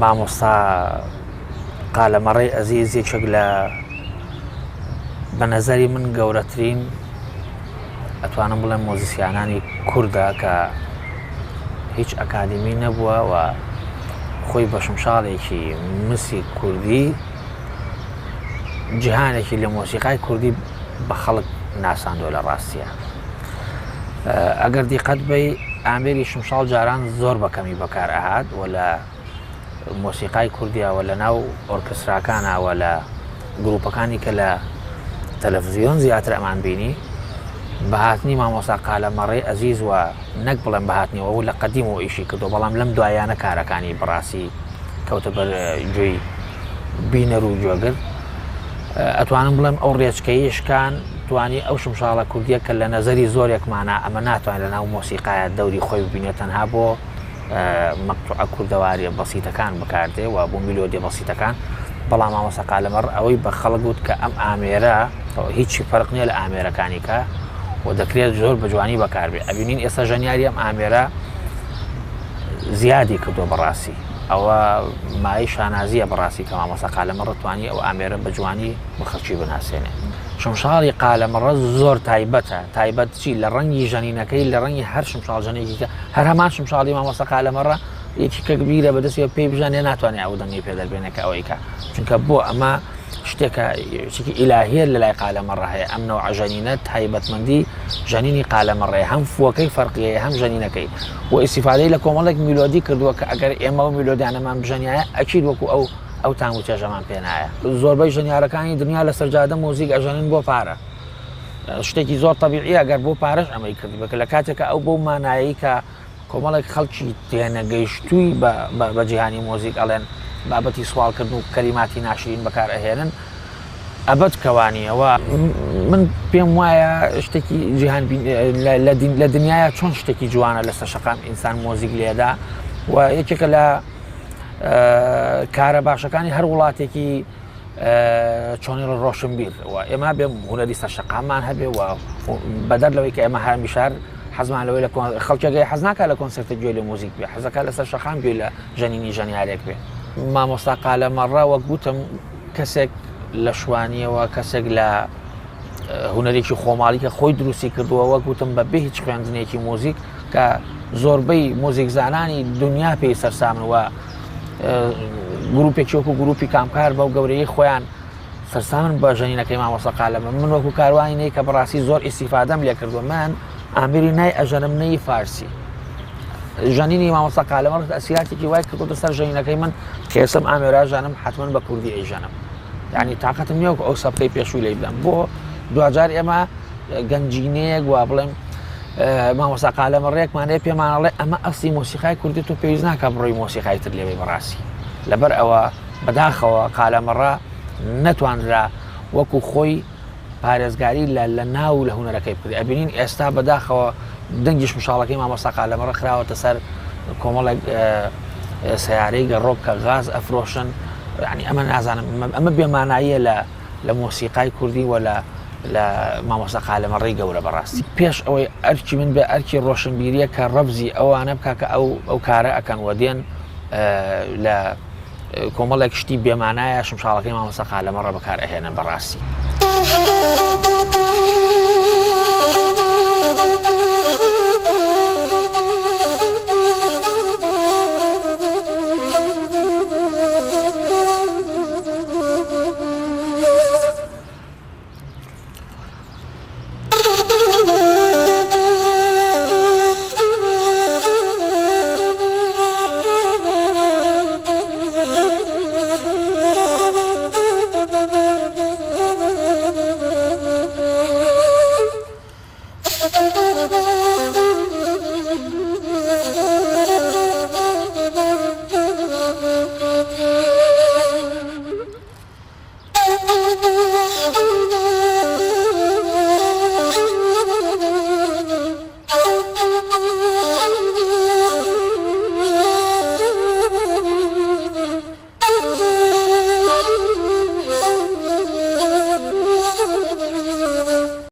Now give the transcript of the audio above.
مامۆستا قالەمەڕەی ئەزیز یەکێک لە بە نەزەری من گەورەترین ئەتوانم بڵێم مۆزیسیانانی کوردە کە هیچ ئەکادمی نەبووە و خۆی بە شمشاڵێکی مسی کوردی جیهانێکی لە مۆسیقای کوردی بە خەڵک ناساندووە لە ڕاستیە. ئەگەر دیقەت بەی ئامێری شمشاڵ جاران زۆر بەکەمی بەکار ئەهات و لە مۆسیقای کوردیەوە لە ناو ئۆرکستراکانەوە لە گروپەکانی کە لە تەلەڤیزیۆن زیاتر ئەمان بینی بەهاتنی مامۆستا قالەمەڕەی ئەزیز و نەک بڵێم بەهاتنیەوە و لە قەدیم و ئیشی کردو بەڵام لەم دوایانە کارەکانی بەڕاستی کەوتە بەر گوێی بینەر و گوێگر ئەتوانم بڵێم ئەو ڕێچکەیشکان توانی ئەو شمشاڵە کوردیە کە لە نەزەری زۆرێکمانە ئەمە ناتوانێت لە ناو مۆسیقایە دەوری خۆی ببینێت تەنها بۆ مەقتوعە کوردەواریە بەسیتەکان بەکاردێ و بۆ میلۆدیە بەسیتەکان بەڵام مامۆستا قالەمەڕ ئەوەی بە خەڵک گوت کە ئەم ئامێرە هیچی فەرق نییە لە ئامێرەکانی کە و دەکرێت زۆر بە جوانی بەکاربێ ئەبینین ئێستا ژەنیاری ئەم ئامێرە زیادی کردووە بەڕاستی ئەوە مای شانازیە بەڕاستی کە مامۆستا قالەمەڕ توانی ئەو ئامێرە بە جوانی بە خەڵکی بناسێنێ. شمشاڵی قالەمەڕە زۆر تایبەتە تایبەت چی لە ڕەنگی ژەنینەکەی لە ڕەنگی هەر شمشاڵ ژەنێکی کە هەر هەمان شمشاڵی مامۆستا قالەمەڕە یەکی کە بیرە بەدەستیەوە پێی بژانێ ناتوانێت ئەو دەنگی پێدەبێنێکە ئەوەیکە چونکە بۆ ئەمە شتێکە شتێکی ئیلاهیە لە لای قالەمەڕە هەیە ئەم نەوع ژەنینە تایبەتمەندی ژەنینی قالەمەڕەیە هەم فووەکەی فەرقیەیە هەم ژەنینەکەی و ئیستیفادەی لە کۆمەڵێک میلۆدی کردووە کە ئەگەر ئێمە و میلۆدیانەمان بژەنیایە ئەکید وەکو ئەو تانگ و چێژەمان پێ نایە. زۆربەی ژەنیارەکانی دنیا لە سەرجادە مۆزیک ئەژەنن بۆ پارە شتێکی زۆر تەبیعیە ئەگەر بۆ پارەش ئەمەی کردی بکە لە کاتێکە ئەو بۆ مانایی کە کۆمەڵێک خەڵکی تێنەگەیشتووی بە جیهانی مۆزیک ئەڵێن بابەتی سوالکردن و کەلیماتی ناشرین بەکار ئەهێنن ئەبەت کەوانیەوە من پێم وایە شتێکی جیهان لە دنیاە چۆن شتێکی جوانە لە سەرشەقام ئینسان مۆزیک لێدا و یەکێکە لە کارە باشەکانی هەر وڵاتێکی چۆنی ڕۆشنبیر و ئێمە بێ هونەری سەرشەقامان هەبێ و بەدەر لەوەی کە ئێمە هەمیشار حەزمان لەوەی لە خەڵکێگەی حەز ناکات لە کۆنسەرتە گوێ لە مۆزیک بێ حەزەکە لە سەرشەقام گوێ لە ژەنینی ژەنیارێک بێ. مامۆستا قالەمەڕە وەک گوتم کەسێک لە شوانیەوە کەسێک لە هونەرێکی خۆماڵی کە خۆی دروستی کردووە وەک گوتم بە بێ هیچ خوێندنێکی مۆزیک کە زۆربەی مۆزیکزانانی دنیا پێی سەرسامن و گروپێکی وەکو گروپی کامکار بەو گەورەی خۆیان سەرسامن بە ژەنینەکەی مامۆستا قالەمەڕ. من وەکو کاروانی نەی کە بەڕاستی زۆر ئیستیفادەم لێ کردووە من ئامێری نای ئەژەنم نەی فارسی ژەنینی مامۆستا قالەمەڕ ئەسیراتێکی وای کردوتە سەر ژەنینەکەی من کێسم ئامێرا ژەنم حتمەن بە کوردی ئەیژەنم یعنی تااقەتم نییە ئەو سەبقەی پێشووی لێ بدەم بۆ دوجار ئێمە گەنجینەیەک وا بڵێم مامۆستا قالەمەڕێکمانەیە پێمانەڵێ ئەمە ئەسلی مۆسیقای کوردی تۆ پێویست ناکە بڕۆی مۆسیقای تر لێوەی بەڕاستی لەبەر ئەوە بەداخەوە قالەمەڕە نەتوانرا وەکو خۆی پارێزگاری لە ناو لە هونەرەکەی بکردی. ئەبینین ئێستا بەداخەوە دەنگی شمشاڵەکەی مامۆستا قالەمەڕە خراوەتە سەر کۆمەڵێک سیارەی گەڕۆک کە غاز ئەفرۆشن ینی ئەمە نازانم ئەمە بێماناییە لە مۆسیقای کوردی و لە مامۆستا قالەمەڕەی گەورە بەڕاستی. پێش ئەوەی ئەرکی من بێ ئەرکی ڕۆشنبیریە کە ڕەبزی ئەوانە بکە کە ئەو کارە ئەکەن وە دێن لە کۆمەڵێک شتی بێمانایە شمشاڵەکەی مامۆستا قالەمەڕە بەکار ئەهێنن بەڕاستی.